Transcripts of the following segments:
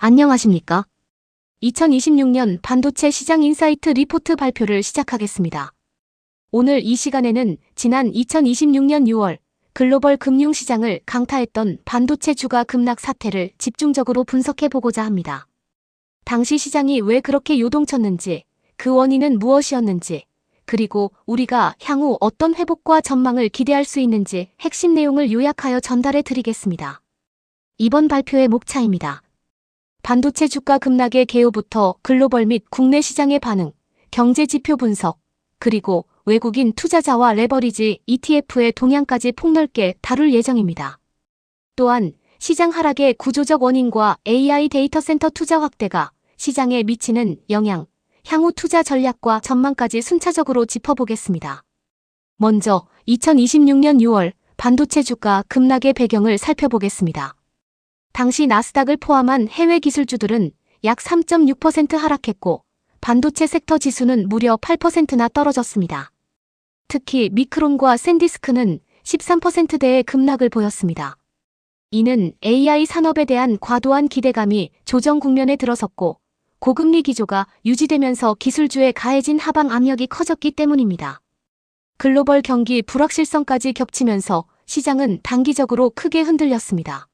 안녕하십니까? 2026년 반도체 시장 인사이트 리포트 발표를 시작하겠습니다. 오늘 이 시간에는 지난 2026년 6월 글로벌 금융시장을 강타했던 반도체 주가 급락 사태를 집중적으로 분석해보고자 합니다. 당시 시장이 왜 그렇게 요동쳤는지, 그 원인은 무엇이었는지, 그리고 우리가 향후 어떤 회복과 전망을 기대할 수 있는지 핵심 내용을 요약하여 전달해 드리겠습니다. 이번 발표의 목차입니다. 반도체 주가 급락의 개요부터 글로벌 및 국내 시장의 반응, 경제 지표 분석, 그리고 외국인 투자자와 레버리지 ETF의 동향까지 폭넓게 다룰 예정입니다. 또한 시장 하락의 구조적 원인과 AI 데이터 센터 투자 확대가 시장에 미치는 영향, 향후 투자 전략과 전망까지 순차적으로 짚어보겠습니다. 먼저 2026년 6월 반도체 주가 급락의 배경을 살펴보겠습니다. 당시 나스닥을 포함한 해외 기술주들은 약 3.6% 하락했고 반도체 섹터 지수는 무려 8%나 떨어졌습니다. 특히 미크론과 샌디스크는 13%대의 급락을 보였습니다. 이는 AI 산업에 대한 과도한 기대감이 조정 국면에 들어섰고 고금리 기조가 유지되면서 기술주에 가해진 하방 압력이 커졌기 때문입니다. 글로벌 경기 불확실성까지 겹치면서 시장은 단기적으로 크게 흔들렸습니다.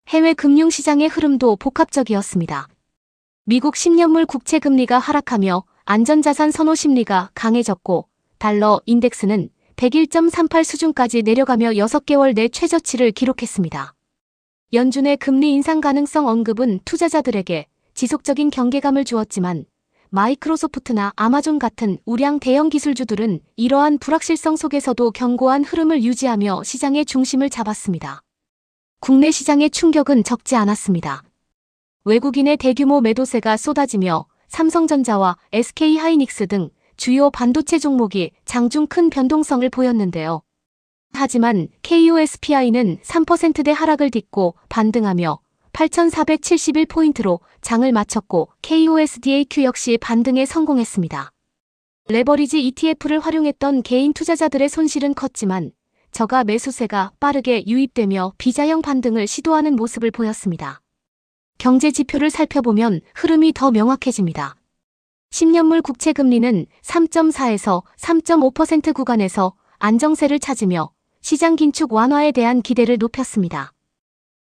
해외 금융시장의 흐름도 복합적이었습니다. 미국 10년물 국채 금리가 하락하며 안전자산 선호 심리가 강해졌고 달러 인덱스는 101.38 수준까지 내려가며 6개월 내 최저치를 기록했습니다. 연준의 금리 인상 가능성 언급은 투자자들에게 지속적인 경계감을 주었지만 마이크로소프트나 아마존 같은 우량 대형 기술주들은 이러한 불확실성 속에서도 견고한 흐름을 유지하며 시장의 중심을 잡았습니다. 국내 시장의 충격은 적지 않았습니다. 외국인의 대규모 매도세가 쏟아지며 삼성전자와 SK하이닉스 등 주요 반도체 종목이 장중 큰 변동성을 보였는데요. 하지만 KOSPI는 3%대 하락을 딛고 반등하며 8,471포인트로 장을 마쳤고 KOSDAQ 역시 반등에 성공했습니다. 레버리지 ETF를 활용했던 개인 투자자들의 손실은 컸지만 저가 매수세가 빠르게 유입되며 비자형 반등을 시도하는 모습을 보였습니다. 경제 지표를 살펴보면 흐름이 더 명확해집니다. 10년물 국채 금리는 3.4에서 3.5% 구간에서 안정세를 찾으며 시장 긴축 완화에 대한 기대를 높였습니다.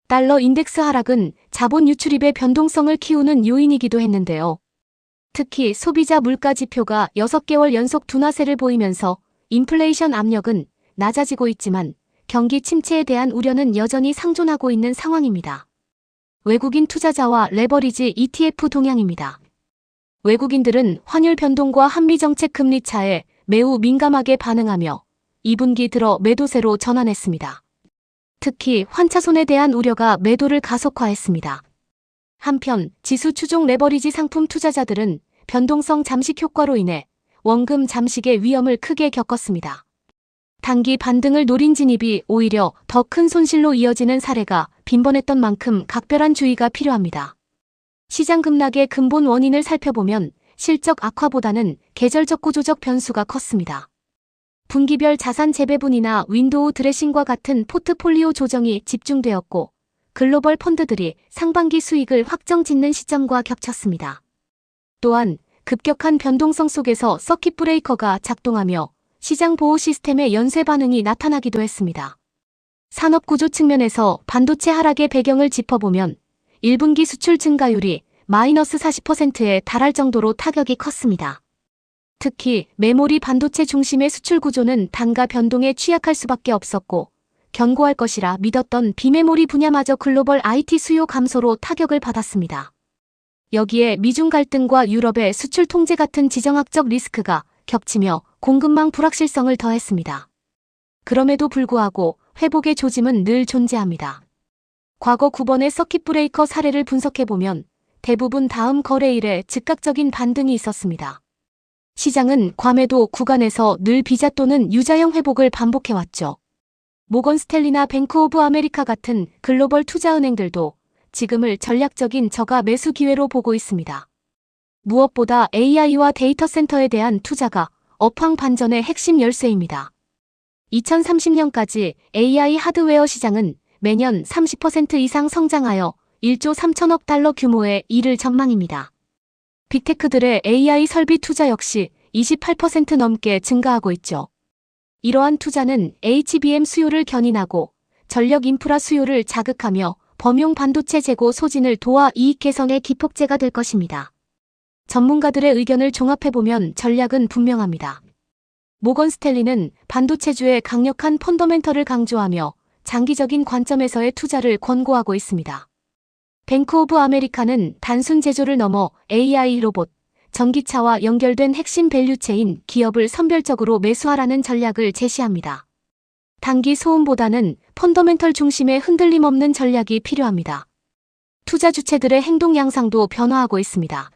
달러 인덱스 하락은 자본 유출입의 변동성을 키우는 요인이기도 했는데요. 특히 소비자 물가 지표가 6개월 연속 둔화세를 보이면서 인플레이션 압력은 낮아지고 있지만 경기 침체에 대한 우려는 여전히 상존하고 있는 상황입니다. 외국인 투자자와 레버리지 ETF 동향입니다. 외국인들은 환율 변동과 한미 정책 금리 차에 매우 민감하게 반응하며 2분기 들어 매도세로 전환했습니다. 특히 환차손에 대한 우려가 매도를 가속화했습니다. 한편 지수 추종 레버리지 상품 투자자들은 변동성 잠식 효과로 인해 원금 잠식의 위험을 크게 겪었습니다. 단기 반등을 노린 진입이 오히려 더 큰 손실로 이어지는 사례가 빈번했던 만큼 각별한 주의가 필요합니다. 시장 급락의 근본 원인을 살펴보면 실적 악화보다는 계절적 구조적 변수가 컸습니다. 분기별 자산 재배분이나 윈도우 드레싱과 같은 포트폴리오 조정이 집중되었고 글로벌 펀드들이 상반기 수익을 확정 짓는 시점과 겹쳤습니다. 또한 급격한 변동성 속에서 서킷 브레이커가 작동하며 시장 보호 시스템의 연쇄 반응이 나타나기도 했습니다. 산업 구조 측면에서 반도체 하락의 배경을 짚어보면 1분기 수출 증가율이 마이너스 40%에 달할 정도로 타격이 컸습니다. 특히 메모리 반도체 중심의 수출 구조는 단가 변동에 취약할 수밖에 없었고 견고할 것이라 믿었던 비메모리 분야마저 글로벌 IT 수요 감소로 타격을 받았습니다. 여기에 미중 갈등과 유럽의 수출 통제 같은 지정학적 리스크가 겹치며 공급망 불확실성을 더했습니다. 그럼에도 불구하고 회복의 조짐은 늘 존재합니다. 과거 9번의 서킷 브레이커 사례를 분석해보면 대부분 다음 거래일에 즉각적인 반등이 있었습니다. 시장은 과매도 구간에서 늘 비자 또는 유자형 회복을 반복해왔죠. 모건 스탠리나 뱅크 오브 아메리카 같은 글로벌 투자은행들도 지금을 전략적인 저가 매수 기회로 보고 있습니다. 무엇보다 AI와 데이터 센터에 대한 투자가 업황 반전의 핵심 열쇠입니다. 2030년까지 AI 하드웨어 시장은 매년 30% 이상 성장하여 1조 3천억 달러 규모의 일을 전망입니다. 빅테크들의 AI 설비 투자 역시 28% 넘게 증가하고 있죠. 이러한 투자는 HBM 수요를 견인하고 전력 인프라 수요를 자극하며 범용 반도체 재고 소진을 도와 이익 개선의 기폭제가 될 것입니다. 전문가들의 의견을 종합해보면 전략은 분명합니다. 모건 스탠리는 반도체주의 강력한 펀더멘털을 강조하며 장기적인 관점에서의 투자를 권고하고 있습니다. 뱅크 오브 아메리카는 단순 제조를 넘어 AI 로봇, 전기차와 연결된 핵심 밸류체인 기업을 선별적으로 매수하라는 전략을 제시합니다. 단기 소음보다는 펀더멘털 중심의 흔들림 없는 전략이 필요합니다. 투자 주체들의 행동 양상도 변화하고 있습니다.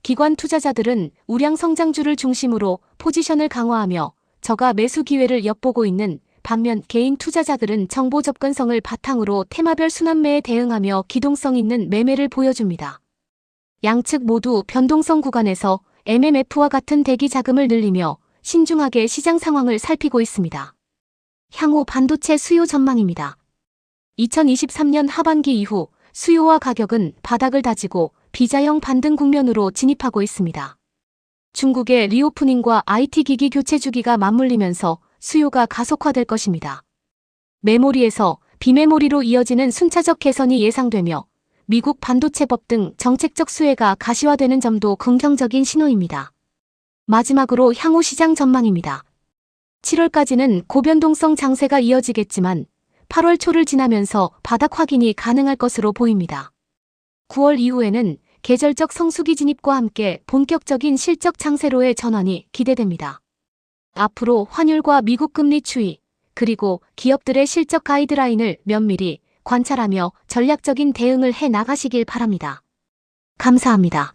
기관 투자자들은 우량 성장주를 중심으로 포지션을 강화하며 저가 매수 기회를 엿보고 있는 반면 개인 투자자들은 정보 접근성을 바탕으로 테마별 순환매에 대응하며 기동성 있는 매매를 보여줍니다. 양측 모두 변동성 구간에서 MMF와 같은 대기 자금을 늘리며 신중하게 시장 상황을 살피고 있습니다. 향후 반도체 수요 전망입니다. 2023년 하반기 이후 수요와 가격은 바닥을 다지고 비자형 반등 국면으로 진입하고 있습니다. 중국의 리오프닝과 IT 기기 교체 주기가 맞물리면서 수요가 가속화될 것입니다. 메모리에서 비메모리로 이어지는 순차적 개선이 예상되며 미국 반도체법 등 정책적 수혜가 가시화되는 점도 긍정적인 신호입니다. 마지막으로 향후 시장 전망입니다. 7월까지는 고변동성 장세가 이어지겠지만 8월 초를 지나면서 바닥 확인이 가능할 것으로 보입니다. 9월 이후에는 계절적 성수기 진입과 함께 본격적인 실적 장세로의 전환이 기대됩니다. 앞으로 환율과 미국 금리 추이, 그리고 기업들의 실적 가이드라인을 면밀히 관찰하며 전략적인 대응을 해 나가시길 바랍니다. 감사합니다.